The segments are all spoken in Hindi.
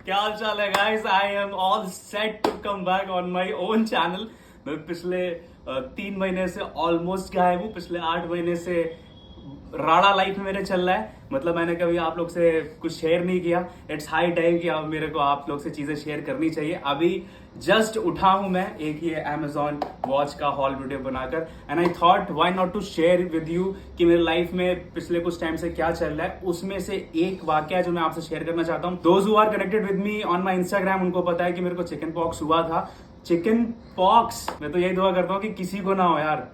क्या हाल चाल है guys? I am all set to come back on my own channel. मैं पिछले 3 महीने से ऑलमोस्ट गायब हूँ। पिछले 8 महीने से राड़ा लाइफ में मेरे चल रहा है। मतलब मैंने कभी आप लोग से कुछ शेयर नहीं किया। इट्स हाई टाइम कि अब मेरे को आप लोग से चीजें शेयर करनी चाहिए। अभी जस्ट उठा हूं मैं एक ये Amazon वॉच का हॉल वीडियो बनाकर, and I thought why not to share with you कि मेरे लाइफ में पिछले कुछ टाइम से क्या चल रहा है। उसमें से एक वाकया जो मैं आपसे शेयर करना चाहता हूँ। Those who are connected with me on my Instagram उनको पता है कि मेरे को चिकन पॉक्स हुआ था। चिकन पॉक्स, मैं तो यही दुआ करता हूँ कि किसी को ना हो यार।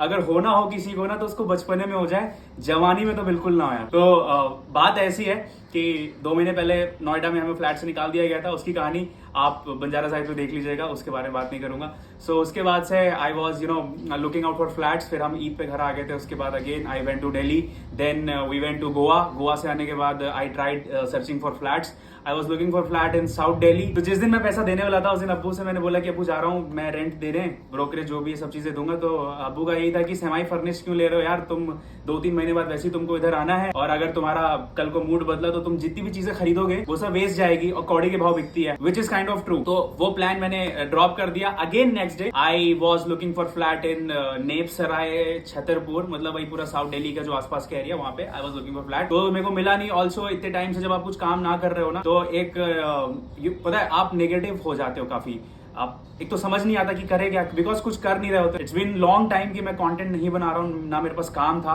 अगर होना हो किसी को ना तो उसको बचपने में हो जाए, जवानी में तो बिल्कुल ना हो यार। तो बात ऐसी है कि 2 महीने पहले नोएडा में हमें फ्लैट से निकाल दिया गया था। उसकी कहानी आप बंजारा साहिब में देख लीजिएगा, उसके बारे में बात नहीं करूंगा। सो उसके बाद से आई was looking out for flats. फिर हम ईद पे घर आ गए थे। उसके बाद again I went to Delhi, then we went to Goa. Goa से आने के बाद I tried searching for flats. I was looking for flat in South Delhi. तो जिस दिन मैं पैसा देने वाला था उस दिन अब्बू से मैंने बोला कि अब्बू जा रहा हूँ मैं, रेंट दे रहे हैं, ब्रोकरेज जो भी ये सब चीजें दूंगा। तो अब्बू का यही था कि सेमी फर्निश क्यों ले रहे हो यार, तुम 2-3 महीने बाद वैसे ही तुमको इधर आना है, और अगर तुम्हारा कल को मूड बदला तो तुम जितनी भी चीजें खरीदोगे वो सब वेस्ट जाएगी और कौड़ी के भाव बिकती है, which is kind of true. तो वो प्लान मैंने ड्रॉप कर दिया। Again next day I was looking for flat in Neb Sarai Chhatarpur, मतलब वही पूरा साउथ दिल्ली का जो आसपास का एरिया, वहां पे आई वॉज लुकिंग फॉर फ्लैट। तो मेरे को मिला नहीं। ऑल्सो इतने टाइम से जब आप कुछ काम ना कर रहे हो ना तो एक पता है आप नेगेटिव हो जाते हो काफी। आप एक तो समझ नहीं आता कि करे क्या, बिकॉज कुछ कर नहीं रहे होते। इट्स बीन लॉन्ग टाइम कि मैं कंटेंट नहीं बना रहा हूँ, ना मेरे पास काम था।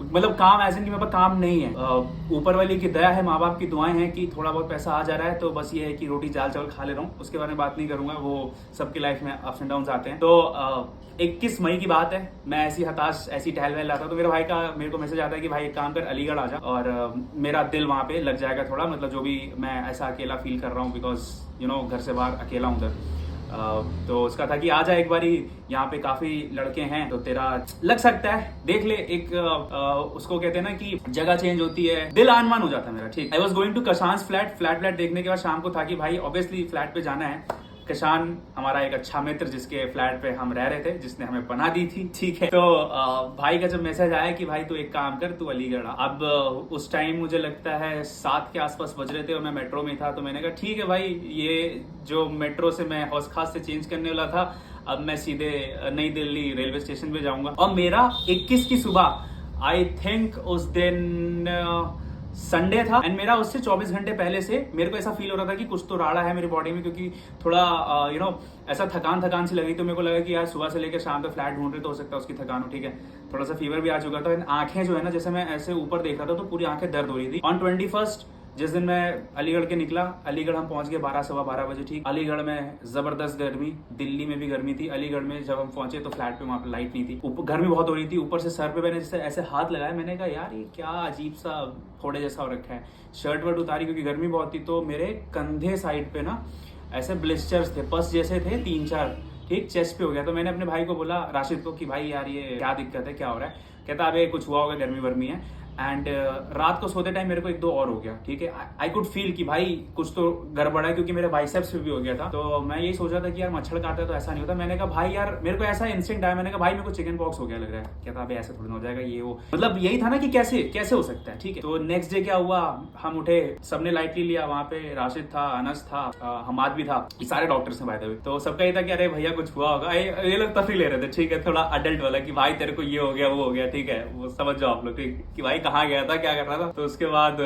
मतलब काम एज इन कि मेरे पास काम नहीं है। ऊपर वाली की दया है, माँ बाप की दुआएं हैं कि थोड़ा बहुत पैसा आ जा रहा है। तो बस ये है कि रोटी दाल चावल खा ले रहा हूँ, उसके बारे में बात नहीं करूंगा। वो सबकी लाइफ में अप्स एंड डाउन आते हैं। तो 21 मई की बात है, मैं ऐसी हताश ऐसी टहल वहल रहा था तो मेरे भाई का मेरे को मैसेज आता है कि भाई एक काम कर, अलीगढ़ आ जा और मेरा दिल वहां पे लग जाएगा थोड़ा। मतलब जो भी मैं ऐसा अकेला फील कर रहा हूँ, बिकॉज घर से बाहर अकेला हूँ उधर। तो उसका था कि आ जा एक बारी, यहाँ पे काफी लड़के हैं तो तेरा लग सकता है, देख ले। एक उसको कहते हैं ना कि जगह चेंज होती है, दिल आनमान हो जाता है मेरा। ठीक, आई वॉज गोइंग टू कशांस फ्लैट देखने के बाद शाम को था कि भाई ऑब्वियसली फ्लैट पे जाना है। किसान हमारा एक अच्छा मित्र जिसके फ्लैट पे हम रह रहे थे, जिसने हमें पनाह दी थी, ठीक है। तो भाई का जब मैसेज आया कि भाई तू एक काम कर, तू अलीगढ़ आ। अब उस टाइम मुझे लगता है 7 के आसपास बज रहे थे और मैं मेट्रो में था। तो मैंने कहा ठीक है भाई, ये जो मेट्रो से मैं हौस खास से चेंज करने वाला था, अब मैं सीधे नई दिल्ली रेलवे स्टेशन पे जाऊंगा। और मेरा 21 की सुबह, आई थिंक उस दिन संडे था, एंड मेरा उससे 24 घंटे पहले से मेरे को ऐसा फील हो रहा था कि कुछ तो राड़ा है मेरी बॉडी में, क्योंकि थोड़ा ऐसा थकान सी लगी। तो मेरे को लगा कि यार सुबह से लेकर शाम तक फ्लैट ढूंढ रहे तो हो सकता है उसकी थकान हो, ठीक है। थोड़ा सा फीवर भी आ चुका था। आंखें जो है ना, जैसे मैं ऐसे ऊपर देख रहा था तो पूरी आंखें दर्द हो रही थी। ऑन 21 जिस दिन मैं अलीगढ़ के निकला, अलीगढ़ हम पहुंच गए 12-12 बजे, ठीक। अलीगढ़ में जबरदस्त गर्मी, दिल्ली में भी गर्मी थी। अलीगढ़ में जब हम पहुंचे तो फ्लैट पे वहां पे लाइट नहीं थी, गर्मी बहुत हो रही थी। ऊपर से सर पे मैंने जैसे ऐसे हाथ लगाया, मैंने कहा यार ये क्या अजीब सा फोड़े जैसा हो रखा है। शर्ट वर्ट उतारी क्योंकि गर्मी बहुत थी, तो मेरे कंधे साइड पे ना ऐसे ब्लिस्टर्स थे, पस जैसे थे 3-4, ठीक। चेस्ट पे हो गया। तो मैंने अपने भाई को बोला, राशिद को, कि भाई यार ये क्या दिक्कत है, क्या हो रहा है। कहता अबे कुछ हुआ होगा, गर्मी वर्मी है। एंड रात को सोते टाइम मेरे को 1-2 और हो गया, ठीक है। आई कुड फील कि भाई कुछ तो गड़बड़ है, क्योंकि मेरे बाइसेप्स पे भी हो गया था। तो मैं यही सोच रहा था कि यार मच्छर काटता है तो ऐसा नहीं होता। मैंने कहा भाई यार, मेरे को ऐसा इंस्टिंक्ट आया, मैंने कहा भाई मेरे को चिकन पॉक्स हो गया लग रहा है। कहता अबे ऐसे थोड़ी हो जाएगा, ये वो, मतलब यही था ना कि कैसे हो सकता है, ठीक है। तो नेक्स्ट डे क्या हुआ, हम उठे, सबने लाइटली लिया। वहां पे राशिद था, अनस था, हमाद भी था, ये सारे डॉक्टर्स ने बाय द वे। तो सबका ये था कि अरे भैया कुछ हुआ होगा। ये लोग तफरी ले रहे थे, ठीक है, थोड़ा अडल्ट वाला, कि भाई तेरे को ये हो गया वो हो गया, ठीक है, वो समझ जाओ आप लोग, ठीक, कि भाई कहाँ गया था, क्या कर रहा था। तो उसके बाद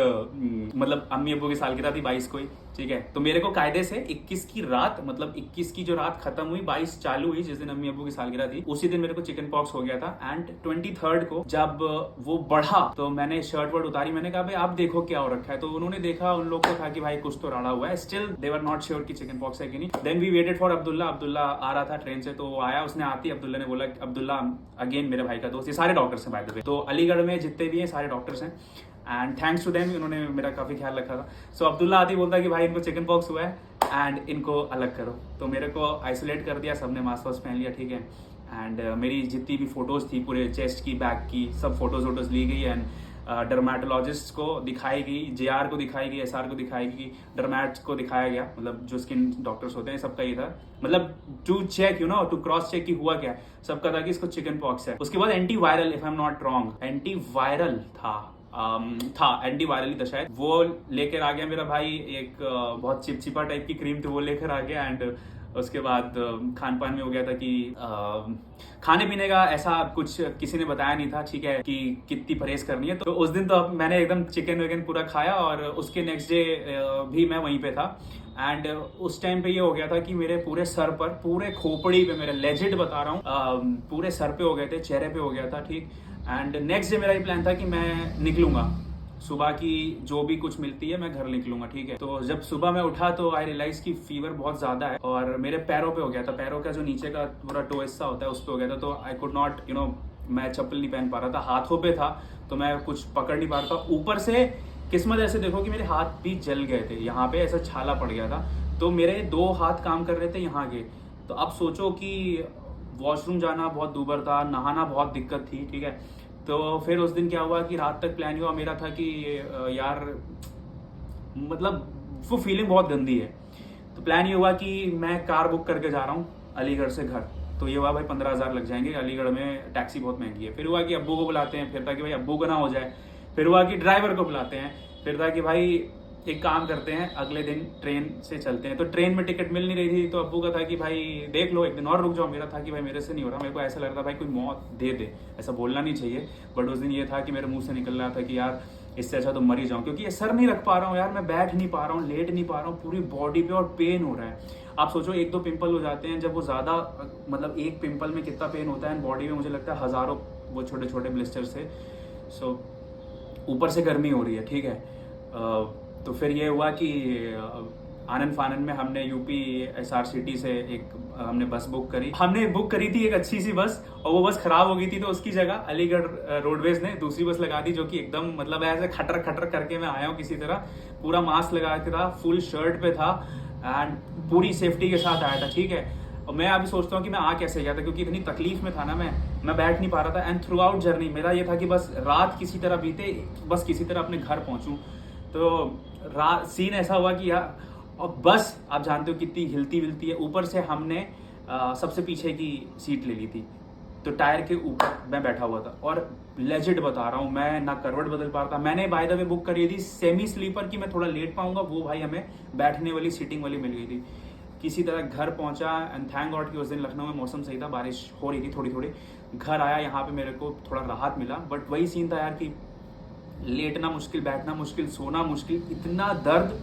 मतलब अम्मी अब्बू की सालगिरह थी 22 को ही, ठीक है। तो मेरे को कायदे से 21 की रात, मतलब 21 की जो रात खत्म हुई, 22 चालू हुई, जिस दिन अम्मी अब्बू की सालगिरह थी, उसी दिन मेरे को चिकन पॉक्स हो गया था। एंड 23 को जब वो बढ़ा तो मैंने शर्ट वर्ट उतारी, मैंने कहा भाई आप देखो क्या हो रखा है। तो उन्होंने देखा, उन लोग को था कि भाई कुछ तो राड़ा हुआ है। Still they were not sure कि चिकन पॉक्स है कि नहीं। Then we waited for Abdullah आ रहा था ट्रेन से, तो वो आया, उसने आती अब्दुल्ला ने बोला, अब्दुल्ला अगेन मेरे भाई का दोस्त, ये सारे डॉक्टर्स हैं बाय द वे। तो अलीगढ़ में जितने भी हैं सारे डॉक्टर्स हैं, एंड थैंक्स टू देम, उन्होंने मेरा काफी ख्याल रखा था। सो अब्दुल्ला आती बोलता कि भाई इनको चिकन पॉक्स हुआ है एंड इनको अलग करो। तो मेरे को आइसोलेट कर दिया, सबने मास्क वास्क पहन लिया, ठीक है। एंड मेरी जितनी भी फोटोज थी पूरे चेस्ट की, बैक की, सब फोटोज ली गई। एंड डर्मेटोलॉजिस्ट को दिखाई गई, JR को दिखाई गई, SR को दिखाई गई, डर्मेट को दिखाया गया, मतलब जो स्किन डॉक्टर्स होते हैं, सबका ये था, मतलब to check to cross check कि हुआ क्या। सबका था कि इसको चिकन पॉक्स है। उसके बाद anti viral, if I am not wrong, anti viral था था, एंटीवायरल ही था शायद, वो लेकर आ गया मेरा भाई। एक बहुत चिपचिपा टाइप की क्रीम थी, वो लेकर आ गया। एंड उसके बाद खान पान में हो गया था कि खाने पीने का ऐसा कुछ किसी ने बताया नहीं था, ठीक है, कि कितनी परहेज करनी है। तो उस दिन तो मैंने एकदम चिकन विकन पूरा खाया, और उसके नेक्स्ट डे भी मैं वहीं पे था। एंड उस टाइम पे ये हो गया था कि मेरे पूरे सर पर, पूरे खोपड़ी पे, मेरे लेजिट बता रहा हूँ, पूरे सर पे हो गए थे, चेहरे पे हो गया था, ठीक। एंड नेक्स्ट डे मेरा ये प्लान था कि मैं निकलूंगा, सुबह की जो भी कुछ मिलती है मैं घर निकलूंगा, ठीक है। तो जब सुबह मैं उठा तो आई रियलाइज कि फीवर बहुत ज्यादा है, और मेरे पैरों पे हो गया था, पैरों का जो नीचे का पूरा टो हिस्सा होता है उस पे हो गया था। तो आई कुड नॉट मैं चप्पल नहीं पहन पा रहा था, हाथों पे था तो मैं कुछ पकड़ नहीं पा रहा था। ऊपर से किस्मत ऐसे देखो कि मेरे हाथ भी जल गए थे, यहाँ पे ऐसा छाला पड़ गया था, तो मेरे 2 हाथ काम कर रहे थे यहाँ के। तो अब सोचो कि वॉशरूम जाना बहुत दूभर था, नहाना बहुत दिक्कत थी, ठीक है। तो फिर उस दिन क्या हुआ कि रात तक प्लान हुआ मेरा था कि यार मतलब वो फीलिंग बहुत गंदी है। तो प्लान ये हुआ कि मैं कार बुक करके जा रहा हूँ अलीगढ़ से घर। तो ये हुआ भाई 15,000 लग जाएंगे, अलीगढ़ में टैक्सी बहुत महंगी है। फिर हुआ कि अब्बू को बुलाते हैं, फिर था कि भाई अब्बू को ना हो जाए। फिर हुआ कि ड्राइवर को बुलाते हैं, फिर था कि भाई एक काम करते हैं, अगले दिन ट्रेन से चलते हैं। तो ट्रेन में टिकट मिल नहीं रही थी, तो अब्बू का था कि भाई देख लो एक दिन और रुक जाओ। मेरा था कि भाई मेरे से नहीं हो रहा, मेरे को ऐसा लग रहा था भाई कोई मौत दे दे, ऐसा बोलना नहीं चाहिए, बट उस दिन ये था कि मेरे मुंह से निकल रहा था कि यार इससे अच्छा तो मर ही जाऊं, क्योंकि ये सर नहीं रख पा रहा हूँ यार, मैं बैठ नहीं पा रहा हूँ, लेट नहीं पा रहा हूँ, पूरी बॉडी पे और पेन हो रहा है। आप सोचो 1-2 पिंपल हो जाते हैं, जब वो ज्यादा, मतलब एक पिंपल में कितना पेन होता है, बॉडी में मुझे लगता है हजारों वो छोटे छोटे ब्लिस्टर से। सो ऊपर से गर्मी हो रही है, ठीक है। तो फिर ये हुआ कि आनंद फानंद में हमने यूपी SRCT से एक हमने बस बुक करी। हमने बुक करी थी एक अच्छी सी बस, और वो बस खराब हो गई थी, तो उसकी जगह अलीगढ़ रोडवेज ने दूसरी बस लगा दी, जो कि एकदम मतलब ऐसे खटर खटर करके मैं आया हूँ किसी तरह, पूरा मास्क लगा के था, फुल शर्ट पे था, एंड पूरी सेफ्टी के साथ आया था, ठीक है। और मैं अभी सोचता हूँ कि मैं आ कैसे गया था, क्योंकि इतनी तकलीफ में था ना, मैं बैठ नहीं पा रहा था। एंड थ्रू आउट जर्नी मेरा ये था कि बस रात किसी तरह बीते, बस किसी तरह अपने घर पहुंचूं। तो सीन ऐसा हुआ कि यार, और बस आप जानते हो कितनी हिलती विलती है, ऊपर से हमने सबसे पीछे की सीट ले ली थी, तो टायर के ऊपर मैं बैठा हुआ था, और लेजिट बता रहा हूँ मैं ना करवट बदल पा रहा था। मैंने बाय द वे बुक करी थी सेमी स्लीपर की, मैं थोड़ा लेट पाऊंगा, वो भाई हमें बैठने वाली सीटिंग वाली मिल गई थी। किसी तरह घर पहुंचा, एंड थैंक गॉड कि उस दिन लखनऊ में मौसम सही था, बारिश हो रही थी थोड़ी थोड़ी। घर आया, यहाँ पे मेरे को थोड़ा राहत मिला, बट वही सीन था यार कि लेटना मुश्किल, बैठना मुश्किल, सोना मुश्किल, इतना दर्द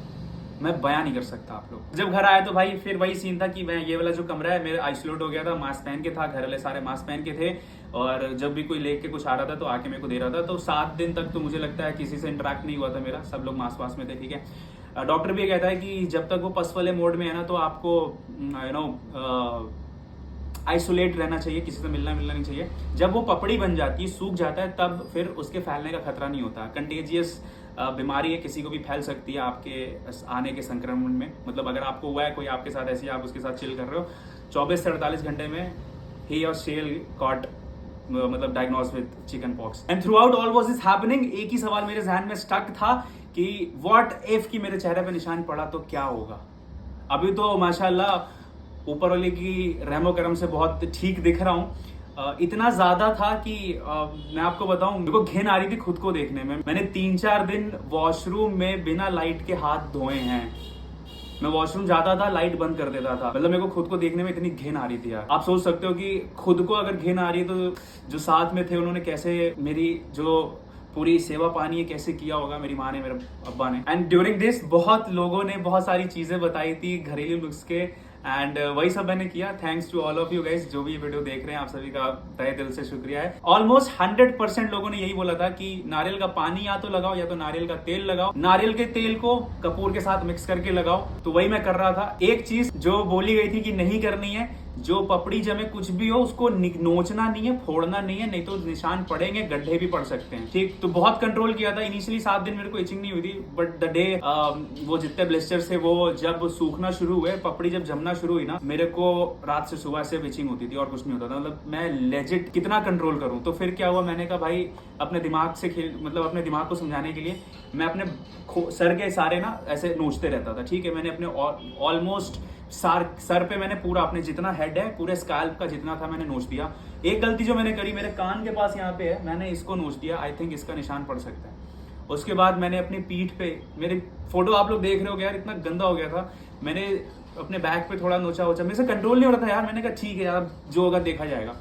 मैं बयां नहीं कर सकता आप लोग। जब घर आया तो भाई फिर वही सीन था कि मैं, ये वाला जो कमरा है मेरा आइसोलेट हो गया था, मास्क पहन के था, घर वाले सारे मास्क पहन के थे, और जब भी कोई लेके कुछ आ रहा था तो आके मेरे को दे रहा था। तो 7 दिन तक तो मुझे लगता है किसी से इंटरेक्ट नहीं हुआ था मेरा, सब लोग मास्क वास्क में थे, ठीक है। डॉक्टर भी कहता है कि जब तक वो पस वाले मोड में है ना, तो आपको आइसोलेट रहना चाहिए, किसी से मिलना नहीं चाहिए। जब वो पपड़ी बन जाती है, सूख जाता है, तब फिर उसके फैलने का खतरा नहीं होता। कंटेजियस बीमारी है, किसी को भी फैल सकती है आपके आने के संक्रमण में। मतलब अगर आपको हुआ है कोई आपके साथ, ऐसी आप उसके साथ चिल कर रहे हो, 24 से 48 घंटे में ही और शेल गॉट मतलब diagnose with chicken pox. And through out all was this happening, एक ही सवाल मेरे जहन में स्टक था कि व्हाट इफ कि मेरे चेहरे पे निशान पड़ा तो क्या होगा। अभी तो माशाल्लाह ऊपर वाले की रहमो करम से बहुत ठीक दिख रहा हूँ। इतना ज्यादा था कि मैं आपको बताऊं, मेरे को घिन आ रही थी खुद को देखने में। मैंने 3-4 दिन वॉशरूम में बिना लाइट के हाथ धोए हैं। मैं वॉशरूम जाता था, लाइट बंद कर देता था, मतलब मेरे को खुद को देखने में इतनी घिन आ रही थी यार। आप सोच सकते हो कि खुद को अगर घिन आ रही है तो जो साथ में थे उन्होंने कैसे मेरी जो पूरी सेवा पानी है कैसे किया होगा, मेरी माँ ने, मेरे अब्बा ने। एंड ड्यूरिंग दिस बहुत लोगों ने बहुत सारी चीजें बताई थी, घरेलू नुस्खे, एंड वही सब मैंने किया। Thanks to all of you guys, जो भी ये वीडियो देख रहे हैं, आप सभी का तहे दिल से शुक्रिया है। ऑलमोस्ट 100% लोगों ने यही बोला था कि नारियल का पानी या तो लगाओ, या तो नारियल का तेल लगाओ। नारियल के तेल को कपूर के साथ मिक्स करके लगाओ, तो वही मैं कर रहा था। एक चीज जो बोली गई थी कि नहीं करनी है, जो पपड़ी जमे कुछ भी हो उसको नोचना नहीं है, फोड़ना नहीं है, नहीं तो निशान पड़ेंगे, गड्ढे भी पड़ सकते हैं, ठीक। तो बहुत कंट्रोल किया था। इनिशियली 7 दिन मेरे को इचिंग नहीं हुई थी, बट द डे वो जितने ब्लिस्टर थे वो जब सूखना शुरू हुए, पपड़ी जब जमना शुरू हुई ना, मेरे को रात से सुबह से इचिंग होती थी और कुछ नहीं होता था। मतलब मैं लेजिट कितना कंट्रोल करूं। तो फिर क्या हुआ, मैंने कहा भाई अपने दिमाग से मतलब अपने दिमाग को समझाने के लिए मैं अपने सर के सारे ना ऐसे नोचते रहता था, ठीक है। मैंने अपने ऑलमोस्ट सर पे मैंने पूरा अपने जितना हेड है, पूरे स्कैल्प का जितना था मैंने नोच दिया। एक गलती जो मैंने करी, मेरे कान के पास यहाँ पे है, मैंने इसको नोच दिया। आई थिंक इसका निशान पड़ सकता है। उसके बाद मैंने अपनी पीठ पे, मेरे फोटो आप लोग देख रहे हो यार, इतना गंदा हो गया था, मैंने अपने बैक पे थोड़ा नोचा वोचा, मेरे से कंट्रोल नहीं हो रहा था यार, मैंने कहा ठीक है यार जो होगा देखा जाएगा।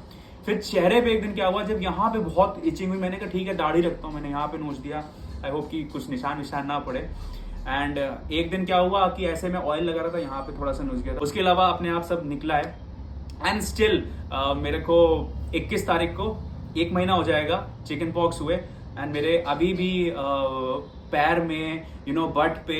फिर चेहरे पे एक दिन क्या हुआ, जब यहाँ पे बहुत इचिंग हुई, मैंने कहा ठीक है दाढ़ी रखता हूँ, मैंने यहाँ पे नोच दिया, आई होप कि कुछ निशान विशान ना पड़े। एंड एक दिन क्या हुआ कि ऐसे में ऑयल लगा रहा था, यहाँ पे थोड़ा सा नोच गया था, उसके अलावा अपने आप सब निकला है। एंड स्टिल मेरे को 21 तारीख को 1 महीना हो जाएगा चिकन पॉक्स हुए, एंड मेरे अभी भी पैर में बट पे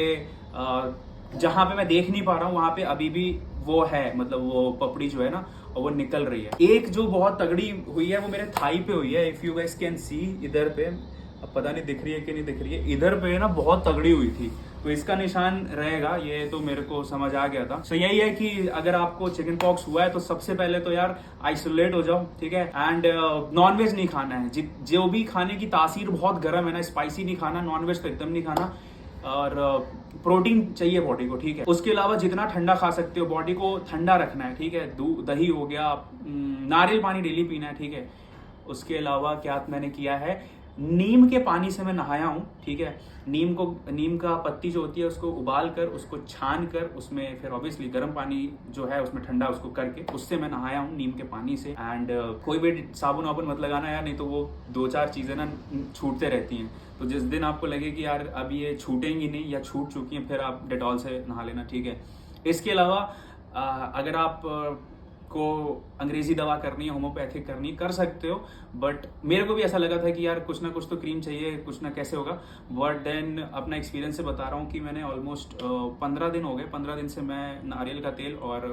जहां पे मैं देख नहीं पा रहा हूँ वहां पे अभी भी वो है, मतलब वो पपड़ी जो है ना वो निकल रही है। एक जो बहुत तगड़ी हुई है वो मेरे थाई पे हुई है, if you guys can see, इधर पे, अब पता नहीं दिख रही है कि नहीं दिख रही है, इधर पे ना बहुत तगड़ी हुई थी, तो इसका निशान रहेगा, ये तो मेरे को समझ आ गया था। सो यही है कि अगर आपको चिकन पॉक्स हुआ है तो सबसे पहले तो यार आइसोलेट हो जाओ, ठीक है। एंड नॉनवेज नहीं खाना है, जो भी खाने की तासीर बहुत गर्म है ना, स्पाइसी नहीं खाना, नॉनवेज तो एकदम नहीं खाना, और प्रोटीन चाहिए बॉडी को, ठीक है। उसके अलावा जितना ठंडा खा सकते हो, बॉडी को ठंडा रखना है, ठीक है। दही हो गया, नारियल पानी डेली पीना है, ठीक है। उसके अलावा क्या मैंने किया है, नीम के पानी से मैं नहाया हूँ, ठीक है। नीम का पत्ती जो होती है उसको उबाल कर, उसको छान कर, उसमें फिर ऑब्वियसली गर्म पानी जो है उसमें ठंडा उसको करके, उससे मैं नहाया हूँ नीम के पानी से। एंड कोई भी साबुन वाबुन मत लगाना यार, नहीं तो वो 2-4 चीजें ना छूटते रहती हैं, तो जिस दिन आपको लगे कि यार अब ये छूटेंगी नहीं या छूट चुकी हैं, फिर आप डेटॉल से नहा लेना, ठीक है। इसके अलावा अगर आप को अंग्रेजी दवा करनी है, होम्योपैथिक करनी कर सकते हो, बट मेरे को भी ऐसा लगा था कि यार कुछ ना कुछ तो क्रीम चाहिए, कुछ ना कैसे होगा। बट देन अपना एक्सपीरियंस से बता रहा हूँ कि मैंने ऑलमोस्ट 15 दिन हो गए, 15 दिन से मैं नारियल का तेल, और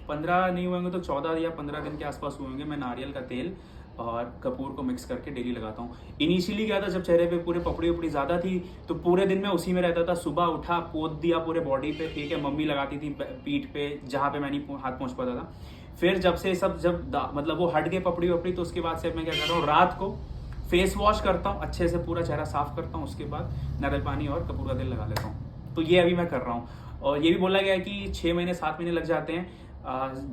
15 नहीं हुएंगे तो 14 या 15 दिन के आसपास हुएंगे, मैं नारियल का तेल और कपूर को मिक्स करके डेली लगाता हूँ। इनिशियली क्या था, जब चेहरे पे पूरे पपड़ी उपड़ी ज्यादा थी तो पूरे दिन में उसी में रहता था, सुबह उठा पोत दिया पूरे बॉडी पे, ठीक है। मम्मी लगाती थी पीठ पे जहाँ पे मैं नहीं हाथ पहुंच पाता था। फिर जब से सब मतलब वो हट गए पपड़ी वपड़ी, तो उसके बाद से मैं क्या कर रहा हूँ, रात को फेस वॉश करता हूँ, अच्छे से पूरा चेहरा साफ करता हूँ, उसके बाद नारियल पानी और कपूर का तेल लगा लेता हूँ। तो ये अभी मैं कर रहा हूँ, और ये भी बोला गया है कि 6 महीने 7 महीने लग जाते हैं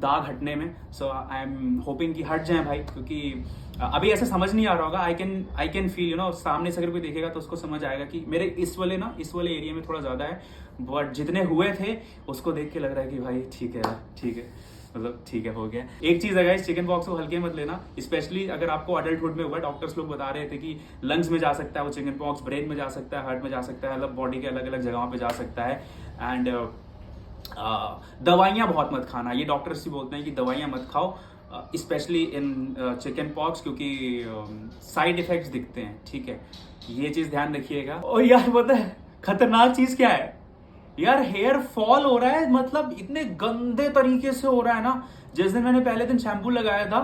दाग हटने में। सो आई एम होपिंग कि हट जाए भाई, क्योंकि अभी ऐसे समझ नहीं आ रहा होगा, आई कैन फील सामने से अगर कोई देखेगा तो उसको समझ आएगा कि मेरे इस वाले एरिया में थोड़ा ज्यादा है, बट जितने हुए थे उसको देख के लग रहा है कि भाई ठीक है यार, ठीक है, मतलब ठीक है, हो गया। एक चीज है गाइस, चिकन पॉक्स को हल्के मत लेना, स्पेशली अगर आपको अडल्टहुड में हुआ। डॉक्टर्स लोग बता रहे थे कि लंग्स में जा सकता है वो चिकन पॉक्स, ब्रेन में जा सकता है, हार्ट में जा सकता है, मतलब बॉडी के अलग अलग जगहों पे जा सकता है। एंड दवाइयाँ बहुत मत खाना, ये डॉक्टर्स ही बोलते हैं कि दवाइयाँ मत खाओ, स्पेशली इन चिकन पॉक्स, क्योंकि साइड इफेक्ट्स दिखते हैं, ठीक है। ये चीज ध्यान रखिएगा। और यार पता है खतरनाक चीज क्या है यार, हेयर फॉल हो रहा है, मतलब इतने गंदे तरीके से हो रहा है ना। जिस दिन मैंने पहले दिन शैम्पू लगाया था,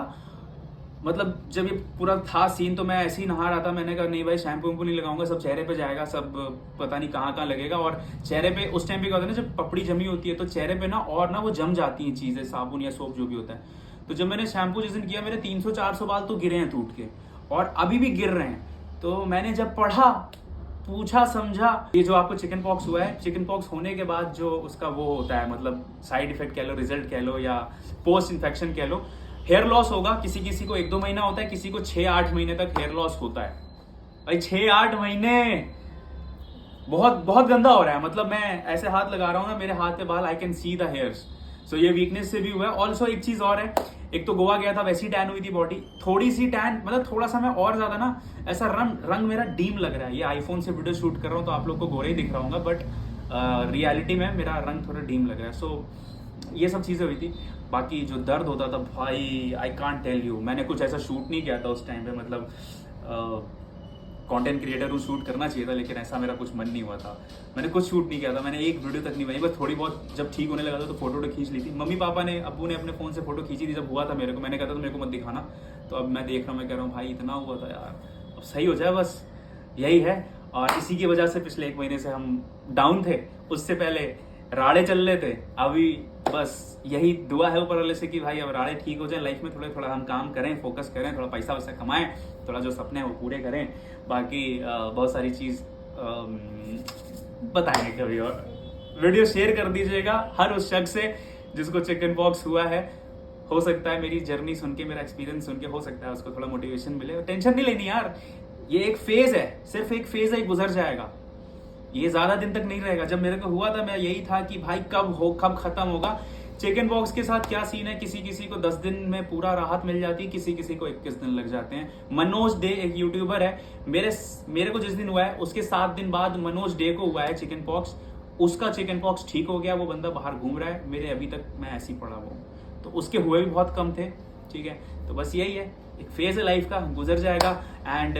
मतलब जब ये पूरा था सीन, तो मैं ऐसे ही नहा रहा था, मैंने कहा नहीं भाई शैम्पू वैम्पू नहीं लगाऊंगा, सब चेहरे पे जाएगा, सब पता नहीं कहाँ लगेगा। और चेहरे पे उस टाइम पे क्या होता है ना, जब पपड़ी जमी होती है तो चेहरे पे ना और ना वो जम जाती हैं चीजें, साबुन या सोप जो भी होता है। तो जब मैंने शैम्पू जिस दिन किया, मेरे 300-400 बाल तो गिरे हैं टूट के, और अभी भी गिर रहे हैं। तो मैंने जब पढ़ा, पूछा, समझा, ये जो आपको चिकन पॉक्स हुआ है, चिकन पॉक्स होने के बाद जो उसका वो होता है, मतलब साइड इफेक्ट कह लो, रिजल्ट कह लो, या पोस्ट इन्फेक्शन कह लो, हेयर लॉस होगा। किसी किसी को 1-2 महीना होता है, किसी को 6-8 महीने तक हेयर लॉस होता है। भाई 6-8 महीने बहुत बहुत गंदा हो रहा है, मतलब मैं ऐसे हाथ लगा रहा हूँ ना, मेरे हाथ पे बाल, I can see the hairs. So ये वीकनेस से भी हुआ है। ऑल्सो एक चीज और है, एक तो गोवा गया था, वैसी टैन हुई थी बॉडी, थोड़ी सी टैन, मतलब थोड़ा सा मैं और ज्यादा ना ऐसा रंग मेरा डीम लग रहा है। ये आईफोन से वीडियो शूट कर रहा हूँ तो आप लोग को गोरे ही दिख रहा होगा, बट रियलिटी में मेरा रंग थोड़ा डीम लग रहा है। सो ये सब चीजें हुई थी। बाकी जो दर्द होता था भाई, आई कांट टेल यू, मैंने कुछ ऐसा शूट नहीं किया था उस टाइम पे, मतलब कंटेंट क्रिएटर हूँ, शूट करना चाहिए था, लेकिन ऐसा मेरा कुछ मन नहीं हुआ था, मैंने कुछ शूट नहीं किया था, मैंने एक वीडियो तक नहीं बनाई, बस थोड़ी बहुत जब ठीक होने लगा था तो फोटो खींच ली थी। मम्मी पापा ने, अब्बू ने अपने फोन से फोटो खींची थी जब हुआ था मेरे को, मैंने कहा था तो मेरे को मत दिखाना। तो अब मैं देख रहा हूँ, मैं कह रहा हूँ भाई इतना हुआ था यार, अब सही हो जाए बस, यही है। और इसी की वजह से पिछले 1 महीने से हम डाउन थे, उससे पहले राड़े चल रहे थे। अभी बस यही दुआ है ऊपर वाले से कि भाई अब राड़े ठीक हो जाए, लाइफ में थोड़ा हम काम करें, फोकस करें, थोड़ा पैसा वैसा कमाएं, थोड़ा जो सपने हैं वो पूरे करें। बाकी बहुत सारी चीज बताएंगे कभी, और वीडियो शेयर कर दीजिएगा हर उस शख्स से जिसको चिकन पॉक्स हुआ है। हो सकता है मेरी जर्नी सुन के, मेरा एक्सपीरियंस सुन के, हो सकता है उसको थोड़ा मोटिवेशन मिले। टेंशन नहीं लेनी यार, ये एक फेज है, सिर्फ एक फेज है, गुजर जाएगा, ये ज्यादा दिन तक नहीं रहेगा। जब मेरे को हुआ था मैं यही था कि भाई कब खत्म होगा। चिकन पॉक्स के साथ क्या सीन है, किसी किसी को 10 दिन में पूरा राहत मिल जाती है, किसी किसी को 21 दिन लग जाते हैं। मनोज डे एक यूट्यूबर है, मेरे को जिस दिन हुआ है उसके 7 दिन बाद मनोज डे को हुआ है चिकन पॉक्स। उसका चिकन पॉक्स ठीक हो गया, वो बंदा बाहर घूम रहा है, मेरे अभी तक मैं ऐसे ही पड़ा हुआ हूँ। तो उसके हुए भी बहुत कम थे, ठीक है। तो बस यही है, एक फेज है लाइफ का, गुजर जाएगा। एंड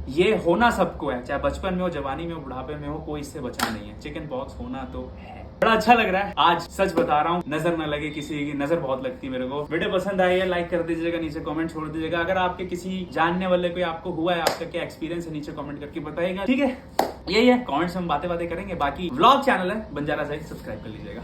ये होना सबको है, चाहे बचपन में हो, जवानी में हो, बुढ़ापे में हो, कोई इससे बचा नहीं है। चिकन पॉक्स होना तो है। बड़ा अच्छा लग रहा है आज, सच बता रहा हूँ, नजर ना लगे किसी की, नजर बहुत लगती है मेरे को। वीडियो पसंद आई है लाइक कर दीजिएगा, नीचे कमेंट छोड़ दीजिएगा। अगर आपके किसी जानने वाले कोई आपको हुआ है, आपका क्या एक्सपीरियंस है, नीचे कमेंट करके बताइएगा, ठीक है। यही है, कमेंट्स में हम बातें करेंगे। बाकी व्लॉग चैनल है बंजारा साइड, सब्सक्राइब कर लीजिएगा।